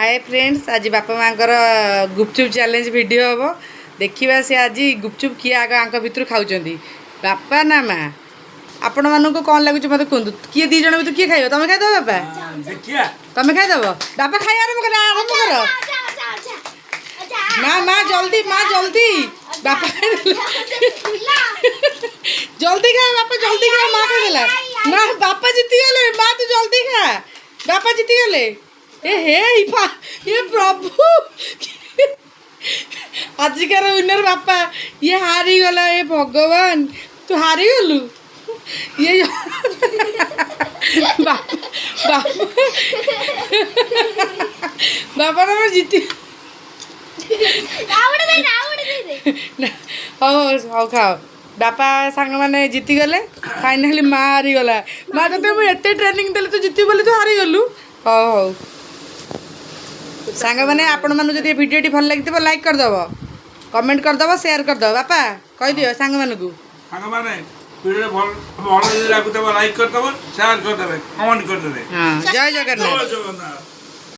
Hi friends, आज बापा माँकर गुपचुप challenge video हम देखा सी आज गुपचुप किए आग आंक भितर खाऊँ बापा ना माँ आपण मानक कौन लगुच मत कहतु किए दी जन भितर किए खाइब तुम खाइद बापा तुम खाइदब बापा खाई आरम्भ कर माँ माँ जल्दी बापा जल्दी खा बापा जल्दी खा माँ कहला ना बापा जीती गले माँ तू जल्दी खा बापा जीती गले ये प्रभु आजिकार विनर बापा ये हारी गला ये भगवान तू हारी गलु ये बापा ना जीती हाँ खाओ बापा सांग मैंने जीती गले फाइनाली माँ हारी गला माँ तो मुझे ट्रेनिंग देले तू जीती बोले तू हारी गलु हाँ हाँ सांग मैंने आपण मानू जब वीडियो भल लगी लाइक करदेव कमेंट करदेव शेयर करदेव बापा कहीदिव सांग मानू वीडियो भल लगुव लाइक करदेव शेयर करदेव कमेंट करदेव हाँ जय जगन्नाथ। जगन्नाथ।